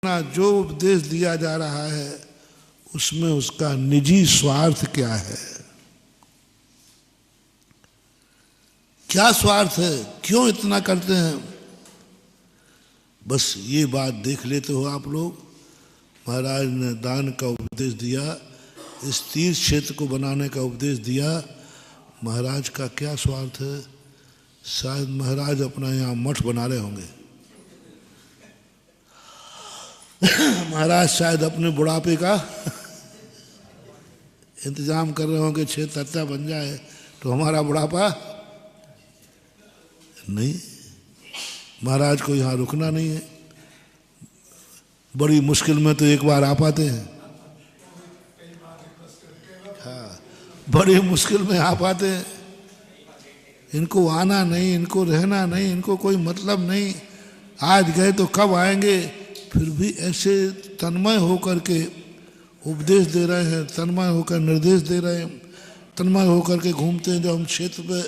जो उपदेश दिया जा रहा है उसमें उसका निजी स्वार्थ क्या है, क्या स्वार्थ है, क्यों इतना करते हैं। बस ये बात देख लेते हो आप लोग। महाराज ने दान का उपदेश दिया, इस तीर्थ क्षेत्र को बनाने का उपदेश दिया। महाराज का क्या स्वार्थ है। शायद महाराज अपना यहाँ मठ बना रहे होंगे। महाराज शायद अपने बुढ़ापे का इंतजाम कर रहे होंगे, क्षेत्र अच्छा बन जाए तो हमारा बुढ़ापा नहीं। महाराज को यहाँ रुकना नहीं है। बड़ी मुश्किल में तो एक बार आ पाते हैं। हाँ, बड़ी मुश्किल में आ पाते हैं। इनको आना नहीं, इनको रहना नहीं, इनको कोई मतलब नहीं। आज गए तो कब आएंगे। फिर भी ऐसे तन्मय होकर के उपदेश दे रहे हैं, तन्मय होकर निर्देश दे रहे हैं, तन्मय होकर के घूमते हैं। जब हम क्षेत्र पे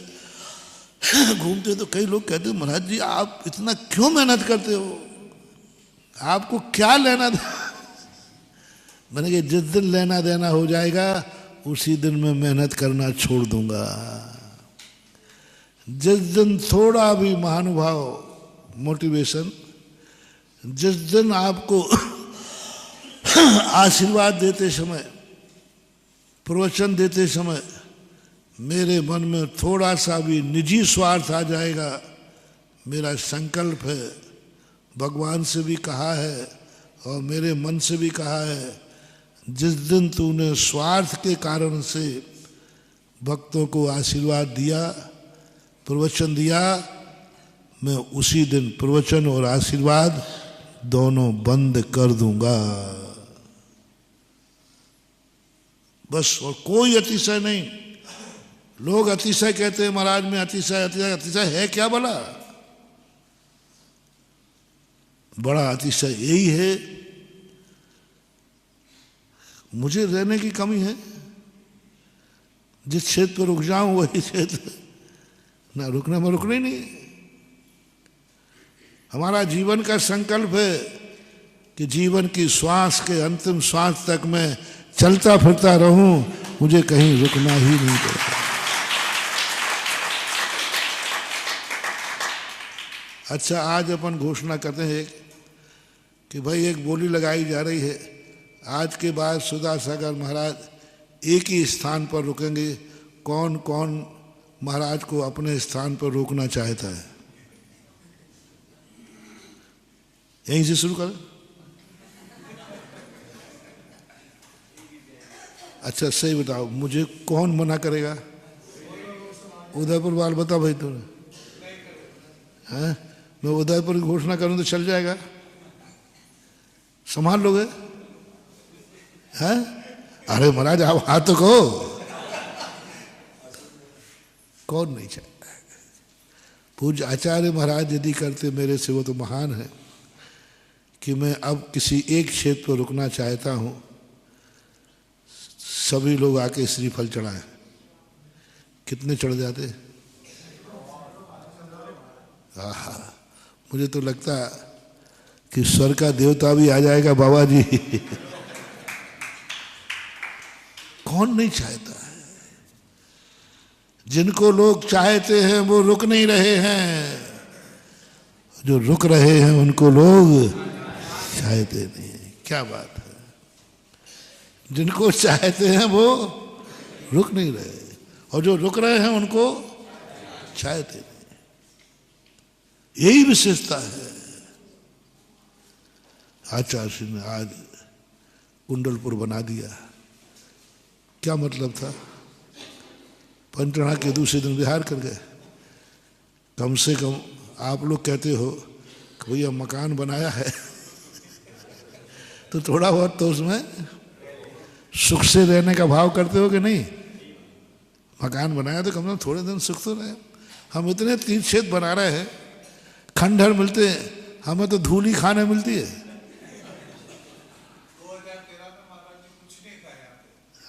घूमते हैं तो कई लोग कहते हैं महाराज जी आप इतना क्यों मेहनत करते हो, आपको क्या लेना मैंने कहा जिस दिन लेना देना हो जाएगा उसी दिन मैं मेहनत करना छोड़ दूंगा। जिस दिन थोड़ा भी महानुभाव मोटिवेशन, जिस दिन आपको आशीर्वाद देते समय, प्रवचन देते समय मेरे मन में थोड़ा सा भी निजी स्वार्थ आ जाएगा, मेरा संकल्प है, भगवान से भी कहा है और मेरे मन से भी कहा है, जिस दिन तूने स्वार्थ के कारण से भक्तों को आशीर्वाद दिया, प्रवचन दिया, मैं उसी दिन प्रवचन और आशीर्वाद दोनों बंद कर दूंगा। बस, और कोई अतिशय नहीं। लोग अतिशय कहते हैं महाराज में अतिशय अतिशय अतिशय है क्या भला। बड़ा अतिशय यही है मुझे रहने की कमी है, जिस क्षेत्र पर रुक जाऊं वही क्षेत्र ना रुकने में रुकना ही नहीं। हमारा जीवन का संकल्प है कि जीवन की श्वास के अंतिम श्वास तक मैं चलता फिरता रहूं, मुझे कहीं रुकना ही नहीं पड़ता। अच्छा, आज अपन घोषणा करते हैं कि भाई एक बोली लगाई जा रही है, आज के बाद सुधा सागर महाराज एक ही स्थान पर रुकेंगे। कौन कौन महाराज को अपने स्थान पर रोकना चाहता है। यहीं से शुरू करें। अच्छा सही बताओ, मुझे कौन मना करेगा। उदयपुर वाल बता भाई तूने। हैं, मैं उदयपुर की घोषणा करूं तो चल जाएगा, संभाल लोगे। हैं, अरे महाराज आप हाथ तो कहो। कौन नहीं चाहता। पूज्य आचार्य महाराज यदि करते मेरे से वो तो महान है कि मैं अब किसी एक क्षेत्र पर रुकना चाहता हूं, सभी लोग आके श्रीफल चढ़ाएं। कितने चढ़ जाते। आहा, मुझे तो लगता कि स्वर्ग का देवता भी आ जाएगा बाबा जी। कौन नहीं चाहता है। जिनको लोग चाहते हैं वो रुक नहीं रहे हैं, जो रुक रहे हैं उनको लोग चाहते नहीं। क्या बात है। जिनको चाहते हैं वो रुक नहीं रहे और जो रुक रहे हैं उनको चाहते नहीं। यही विशेषता है। आचार्य ने आज कुंडलपुर बना दिया। क्या मतलब था। पंचढ़ा के दूसरे दिन बिहार कर गए। कम से कम आप लोग कहते हो कि भैया मकान बनाया है तो थोड़ा बहुत तो उसमें सुख से रहने का भाव करते हो कि नहीं। मकान बनाया तो कम से कम थोड़े दिन सुख तो रहे। हम इतने तीर्थ क्षेत्र बना रहे हैं, खंडहर मिलते हैं, हमें तो धूली खाने मिलती है।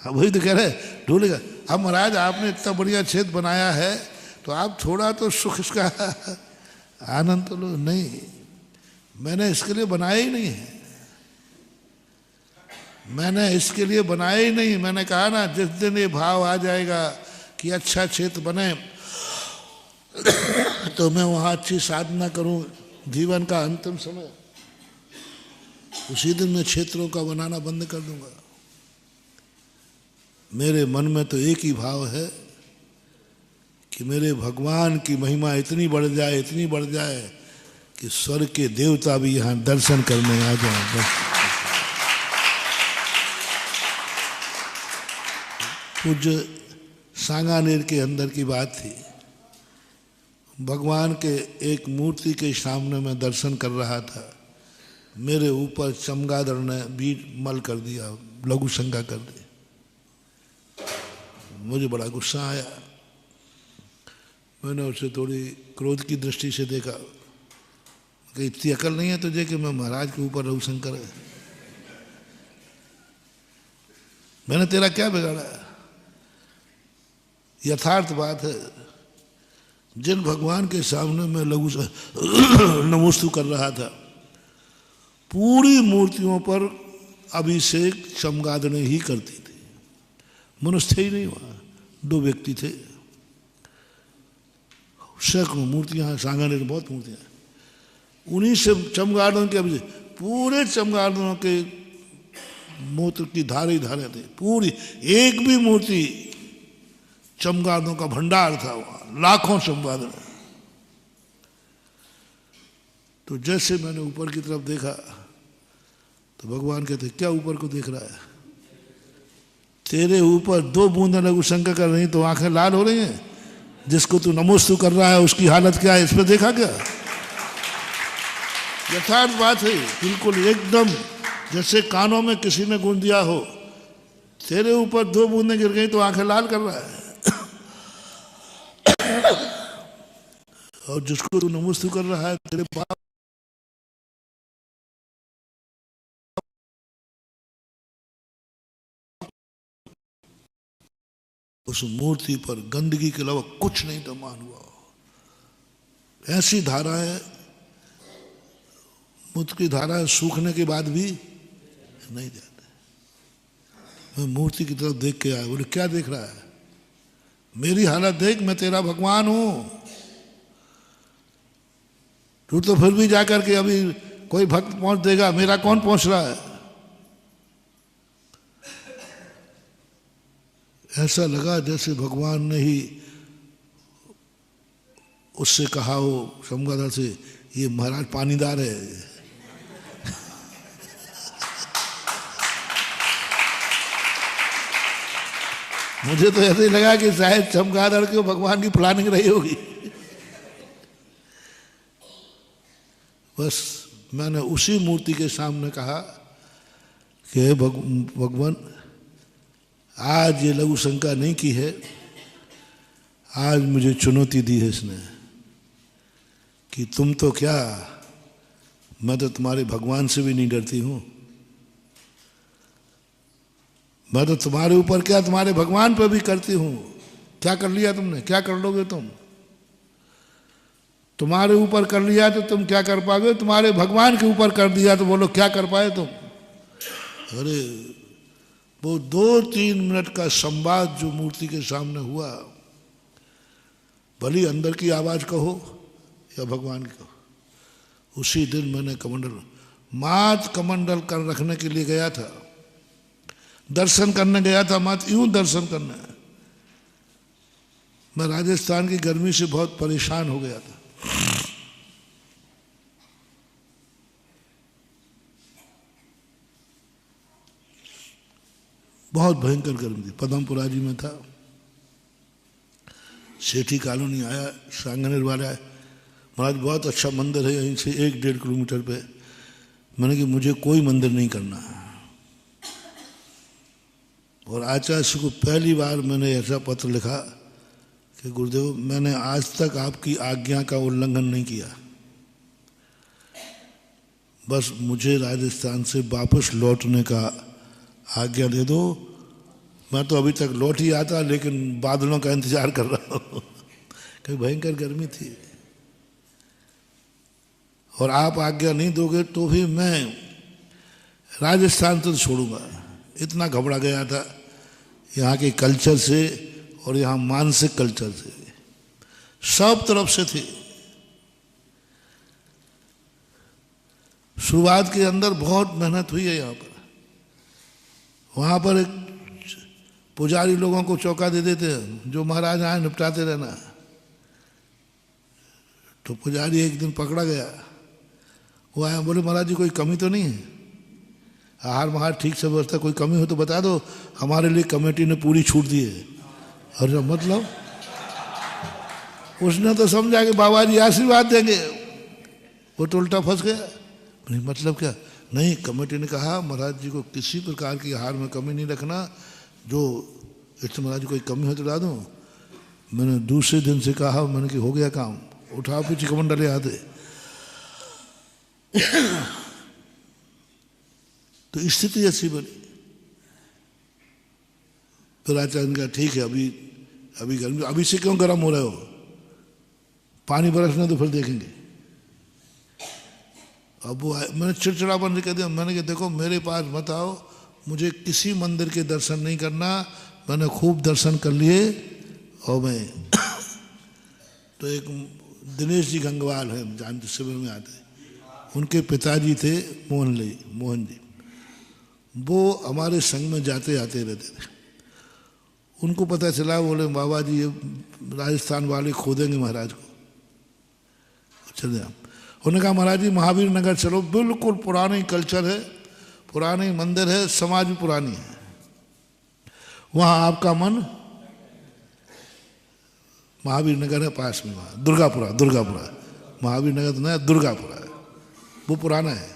वही तो कह रहे धूली का। अब महाराज आपने इतना बढ़िया क्षेत्र बनाया है तो आप थोड़ा तो सुख इसका आनंद तो लो। नहीं, मैंने इसके लिए बनाया ही नहीं है। मैंने इसके लिए बनाया ही नहीं। मैंने कहा ना, जिस दिन ये भाव आ जाएगा कि अच्छा क्षेत्र बने तो मैं वहाँ अच्छी साधना करूँ जीवन का अंतिम समय, उसी दिन मैं क्षेत्रों का बनाना बंद कर दूंगा। मेरे मन में तो एक ही भाव है कि मेरे भगवान की महिमा इतनी बढ़ जाए, इतनी बढ़ जाए कि स्वर्ग के देवता भी यहाँ दर्शन करने आ जाएं। बस पूज्य सांगानेर के अंदर की बात थी। भगवान के एक मूर्ति के सामने मैं दर्शन कर रहा था, मेरे ऊपर चमगादड़ ने बीट मल कर दिया, लघु शंका कर दी। मुझे बड़ा गुस्सा आया। मैंने उसे थोड़ी क्रोध की दृष्टि से देखा कि इतनी अकल नहीं है तुझे कि मैं महाराज के ऊपर लघु शंकर है? मैंने तेरा क्या बिगाड़ा? यथार्थ बात है, जिन भगवान के सामने मैं लघु नमोस्तु कर रहा था, पूरी मूर्तियों पर अभिषेक चमगादड़ें ही करती थी। मनुष्य ही नहीं, वहाँ 2 व्यक्ति थे। सैकड़ों मूर्तियां, सांगानेर बहुत मूर्तियां, उन्हीं से चमगादड़ों के अभिषेक, पूरे चमगादड़ों के मूत्र की धारे धारे थे पूरी। एक भी मूर्ति, चमगादड़ों का भंडार था वहाँ, लाखों चमगादड़। तो जैसे मैंने ऊपर की तरफ देखा तो भगवान कहते, क्या ऊपर को देख रहा है? तेरे ऊपर 2 बूंदें लघु शंकर कर रही तो आंखें लाल हो रही हैं। जिसको तू नमोस्तु कर रहा है उसकी हालत क्या है, इस पर देखा क्या? यथार्थ बात है, बिल्कुल एकदम जैसे कानों में किसी ने गूंज दिया हो। तेरे ऊपर 2 बूंदें गिर गई तो आंखें लाल कर रहा है। और जिसको तू नमोस्तु कर रहा है, तेरे बाप उस मूर्ति पर गंदगी के अलावा कुछ नहीं दमान हुआ। ऐसी धाराएं, मूत्र की धाराएं सूखने के बाद भी नहीं जाते। मैं मूर्ति की तरफ देख के आया, बोले क्या देख रहा है? मेरी हालत देख, मैं तेरा भगवान हूं। तू तो फिर भी जाकर के अभी कोई भक्त पहुंच देगा, मेरा कौन पहुंच रहा है? ऐसा लगा जैसे भगवान ने ही उससे कहा हो, चमगादड़ से, ये महाराज पानीदार है। मुझे तो ऐसे ही लगा कि शायद चमगादड़ को भगवान की प्लानिंग रही होगी। बस मैंने उसी मूर्ति के सामने कहा कि भगवान, आज ये लघु शंका नहीं की है, आज मुझे चुनौती दी है इसने कि तुम तो क्या, मैं तो तुम्हारे भगवान से भी नहीं डरती हूं। मैं तो तुम्हारे ऊपर क्या, तुम्हारे भगवान पर भी करती हूं। क्या कर लिया तुमने? क्या कर लोगे तुम? तुम्हारे ऊपर कर लिया तो तुम क्या कर पाओगे? तुम्हारे भगवान के ऊपर कर दिया तो बोलो क्या कर पाए तुम? अरे वो 2-3 मिनट का संवाद जो मूर्ति के सामने हुआ, भली अंदर की आवाज कहो या भगवान की कहो, उसी दिन मैंने कमंडल, मात कमंडल कर रखने के लिए गया था, दर्शन करने गया था, मात यूं दर्शन करने। मैं राजस्थान की गर्मी से बहुत परेशान हो गया था। बहुत भयंकर गर्मी थी। पदमपुरा जी में था, सेठी कॉलोनी आया, सांगानेर वाला है, महाराज बहुत अच्छा मंदिर है यहीं से 1-1.5 किलोमीटर पे। मैंने कि मुझे कोई मंदिर नहीं करना। और आचार्य को पहली बार मैंने ऐसा पत्र लिखा कि गुरुदेव, मैंने आज तक आपकी आज्ञा का उल्लंघन नहीं किया, बस मुझे राजस्थान से वापस लौटने का आज्ञा दे दो। मैं तो अभी तक लौट ही आता, लेकिन बादलों का इंतजार कर रहा हूँ। क्योंकि भयंकर गर्मी थी और आप आज्ञा नहीं दोगे तो भी मैं राजस्थान तो छोड़ूंगा। इतना घबरा गया था यहाँ के कल्चर से और यहाँ मानसिक कल्चर से, सब तरफ से थे। शुरुआत के अंदर बहुत मेहनत हुई है यहाँ पर। वहाँ पर एक पुजारी लोगों को चौका दे देते हैं, जो महाराज आए निपटाते रहना। तो पुजारी एक दिन पकड़ा गया, वो आया, बोले महाराज जी कोई कमी तो नहीं है, आहार महार ठीक से व्यवस्था, कोई कमी हो तो बता दो, हमारे लिए कमेटी ने पूरी छूट दी है। और जब मतलब उसने तो समझा कि बाबा जी आशीर्वाद देंगे, वो तो उल्टा फंस गया। नहीं मतलब क्या? नहीं, कमेटी ने कहा महाराज जी को किसी प्रकार की आहार में कमी नहीं रखना, जो इसमें महाराज जी कोई कमी हो तो ला दूँ। मैंने दूसरे दिन से कहा, मैंने कि हो गया काम, उठाओ पीछे कमंडल ले आते। तो स्थिति ऐसी बनी। फिर आचार्य ने कहा ठीक है, अभी गर्मी, अभी से क्यों गर्म हो रहे हो, पानी बरसने तो फिर देखेंगे। अब वो मैंने चिड़चिड़ापन कह दिया, मैंने कहा देखो मेरे पास मत आओ, मुझे किसी मंदिर के दर्शन नहीं करना, मैंने खूब दर्शन कर लिए। और मैं तो एक दिनेश जी गंगवाल है, जानते शिविर में आते, उनके पिताजी थे मोहन जी, वो हमारे संग में जाते आते रहते थे। उनको पता चला, बोले बाबा जी ये राजस्थान वाले खोदेंगे महाराज को, चले आप। उन्होंने कहा महाराज जी महावीर नगर चलो, बिल्कुल पुराने कल्चर है, पुराने मंदिर है, समाज भी पुरानी है, वहाँ आपका मन, महावीर नगर है पास में, वहाँ दुर्गापुरा, महावीर नगर तो नहीं, दुर्गापुरा है, वो पुराना है।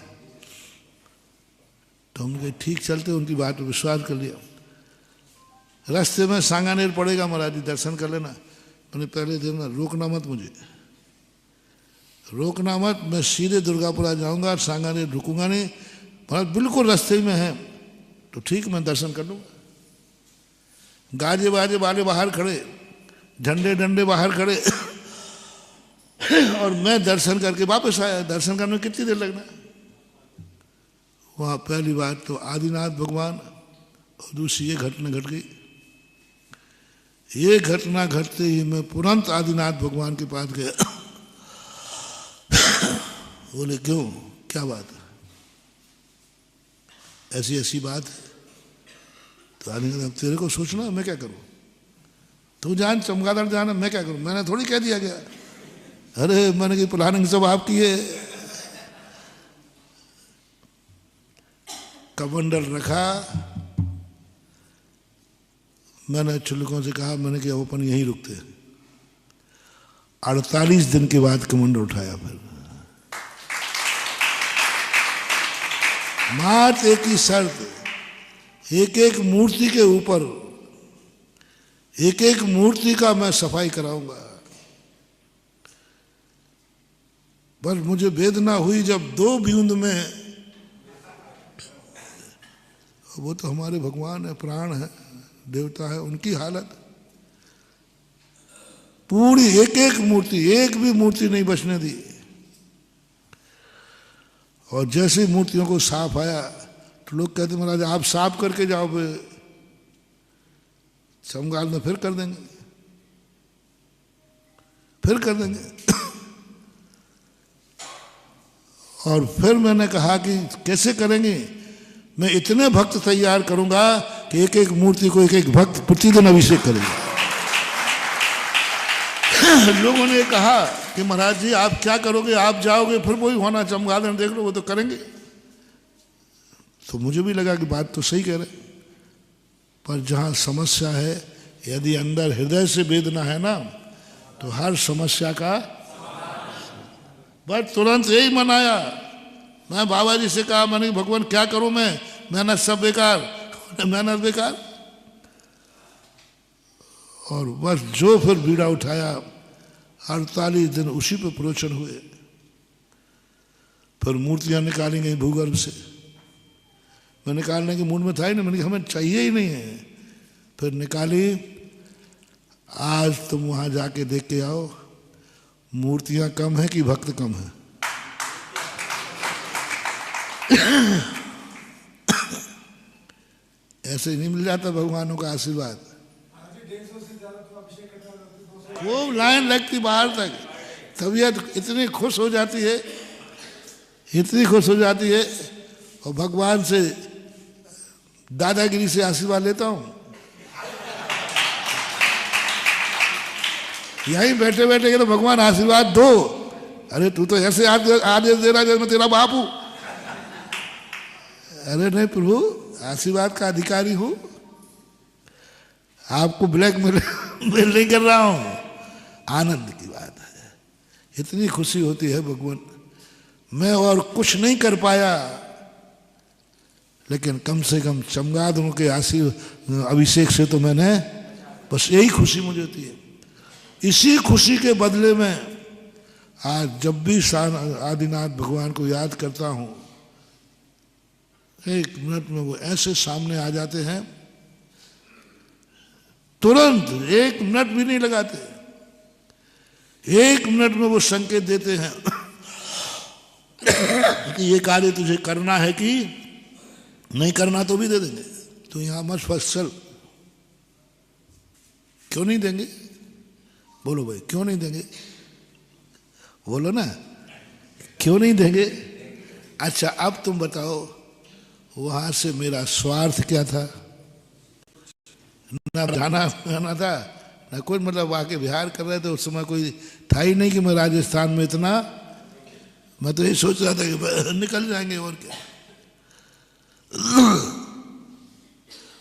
तो हमने कहा ठीक चलते, उनकी बात पर विश्वास कर लिया। रास्ते में सांगानेर पड़ेगा महाराज जी, दर्शन कर लेना। मैंने पहले दिन ना रोकना मत, मुझे रोकना मत, मैं सीधे दुर्गापुरा जाऊंगा, सांगानेर रुकूंगा नहीं, महाराज बिल्कुल रास्ते में है। तो ठीक, मैं दर्शन कर लूँगा। गाजे बाजे वाले बाहर खड़े, झंडे डंडे बाहर खड़े और मैं दर्शन करके वापस आया। दर्शन करने में कितनी देर लगना। वहाँ पहली बात तो आदिनाथ भगवान, और दूसरी ये घटना घट गई। ये घटना घटते ही मैं तुरंत आदिनाथ भगवान के पास गया। बोले क्यों, क्या बात है, ऐसी बात है। तो आदिनाथ, तेरे को सोचना, मैं क्या करूं, तू जान चमगादड़ जाना, मैं क्या करूं, मैंने थोड़ी कह दिया गया। अरे मैंने की प्लानिंग सब आपकी है। कमंडल रखा, मैंने चुलकों से कहा, मैंने कि अपन यहीं रुकते हैं। 48 दिन के बाद कमंडल उठाया। फिर मात्र एक ही शर्त, एक एक मूर्ति के ऊपर, एक एक मूर्ति का मैं सफाई कराऊंगा। बस मुझे वेदना हुई जब 2 बूंद में, वो तो हमारे भगवान है, प्राण है, देवता है, उनकी हालत पूरी, एक एक मूर्ति, एक भी मूर्ति नहीं बचने दी। और जैसे मूर्तियों को साफ आया तो लोग कहते महाराज आप साफ करके जाओ, समगाल में फिर कर देंगे। और फिर मैंने कहा कि कैसे करेंगे, मैं इतने भक्त तैयार करूंगा कि एक एक मूर्ति को एक एक भक्त प्रतिदिन अभिषेक करेगा। लोगों ने कहा कि महाराज जी आप क्या करोगे, आप जाओगे फिर वही होना, चमगादड़ देख लो, वो तो करेंगे। तो मुझे भी लगा कि बात तो सही कह रहे, पर जहाँ समस्या है, यदि अंदर हृदय से वेदना है ना, तो हर समस्या का बस तुरंत यही मन आया। मैं बाबा जी से कहा, मैंने भगवान क्या करूं मैं, मेहनत सब बेकार, मेहनत बेकार। और बस जो फिर बीड़ा उठाया, 48 दिन उसी पे प्रोचन हुए। फिर मूर्तियां निकाली गई भूगर्भ से, मैं निकालने के मूड में था ही नहीं, मैंने हमें चाहिए ही नहीं है। फिर निकाली, आज तुम वहां जाके देख के आओ, मूर्तियां कम है कि भक्त कम है। ऐसे ही नहीं मिल जाता भगवानों का आशीर्वाद। खूब लाइन लगती बाहर तक, तबीयत इतनी खुश हो जाती है, इतनी खुश हो जाती है। और भगवान से दादागिरी से आशीर्वाद लेता हूँ। यहीं बैठे बैठे के तो भगवान आशीर्वाद दो। अरे तू तो ऐसे आदेश दे रहा है जैसे मैं तेरा बाप हूं। अरे नहीं प्रभु, आशीर्वाद का अधिकारी हूं, आपको ब्लैकमेल नहीं कर रहा हूं। आनंद की बात है, इतनी खुशी होती है भगवान। मैं और कुछ नहीं कर पाया, लेकिन कम से कम चमगादड़ों के अभिषेक से तो मैंने, बस यही खुशी मुझे होती है। इसी खुशी के बदले में आज जब भी आदिनाथ भगवान को याद करता हूं, एक मिनट में वो ऐसे सामने आ जाते हैं, तुरंत 1 मिनट भी नहीं लगाते, 1 मिनट में वो संकेत देते हैं कि ये कार्य तुझे करना है कि नहीं करना, तो भी दे देंगे। तो यहां मत फंस, चल। क्यों नहीं देंगे? बोलो भाई, क्यों नहीं देंगे? बोलो ना, क्यों नहीं देंगे? अच्छा अब तुम बताओ, वहां से मेरा स्वार्थ क्या था? ना जाना था, ना कोई, मतलब आके बिहार कर रहे थे उस समय, कोई था ही नहीं कि मैं राजस्थान में इतना, मैं तो यही सोच रहा था कि निकल जाएंगे और क्या।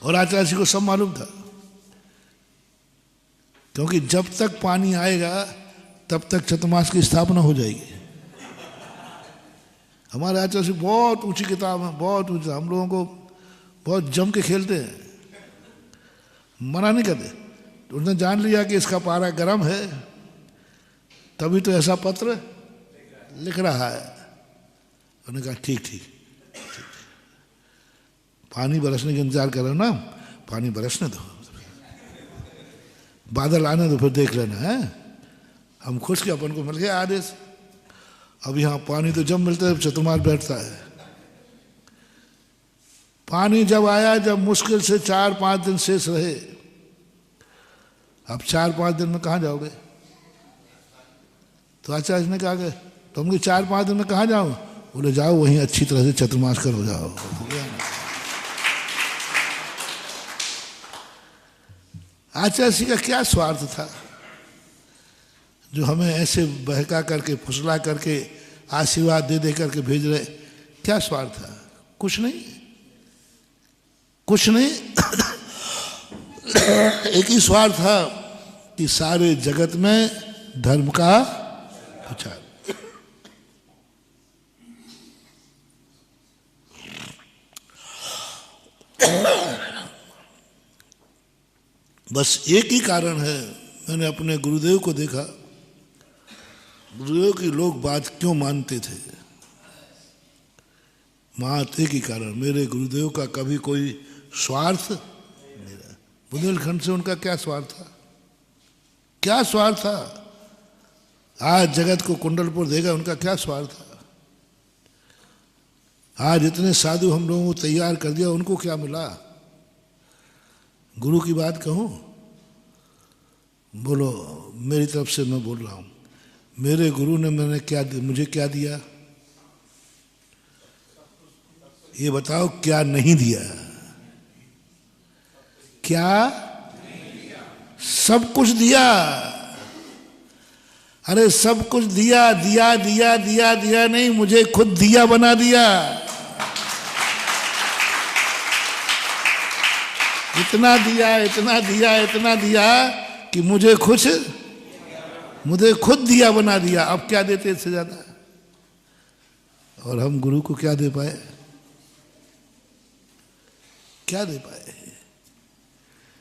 और आचार्य जी को सब मालूम था, क्योंकि जब तक पानी आएगा तब तक चतुर्मास की स्थापना हो जाएगी। हमारे आचार्य जी बहुत ऊंची किताब है, बहुत ऊंचा, हम लोगों को बहुत जम के खेलते हैं, मना नहीं करते। तो उसने जान लिया कि इसका पारा गर्म है, तभी तो ऐसा पत्र लिख रहा है। उन्होंने कहा ठीक ठीक, पानी बरसने का इंतजार कर रहे हो ना, पानी बरसने दो, बादल आने दो, फिर देख लेना है। हम खुश के अपन को मिल गया आदेश। अब यहाँ पानी तो जब मिलता है चतुर्मास बैठता है। पानी जब आया, जब मुश्किल से 4-5 दिन शेष रहे, अब 4-5 दिन में कहाँ जाओगे? तो आचार्य ने कहा कि तुम 4-5 दिन में कहाँ जाओ? बोले जाओ वहीं अच्छी तरह से चतुर्मास करो, जाओ। आचार्य जी का क्या स्वार्थ था जो हमें ऐसे बहका करके, फुसला करके, आशीर्वाद दे दे करके भेज रहे? क्या स्वार्थ था? कुछ नहीं, कुछ नहीं। एक ही स्वार्थ था कि सारे जगत में धर्म का प्रचार। बस एक ही कारण है, मैंने अपने गुरुदेव को देखा, गुरुदेव की लोग बात क्यों मानते थे, मात्र एक ही कारण, मेरे गुरुदेव का कभी कोई स्वार्थ नहीं रहा। बुंदेलखंड से उनका क्या स्वार्थ था? क्या स्वार्थ था? आज जगत को कुंडलपुर देगा, उनका क्या स्वार्थ था? आज इतने साधु हम लोगों को तैयार कर दिया, उनको क्या मिला? गुरु की बात कहूं, बोलो, मेरी तरफ से मैं बोल रहा हूं, मेरे गुरु ने मुझे क्या दिया? ये बताओ, क्या नहीं दिया? क्या? सब कुछ दिया। अरे सब कुछ दिया, दिया दिया दिया दिया नहीं, मुझे खुद दिया बना दिया। इतना दिया, इतना दिया, इतना दिया कि मुझे खुद दिया बना दिया। अब क्या देते इससे ज्यादा? और हम गुरु को क्या दे पाए? क्या दे पाए?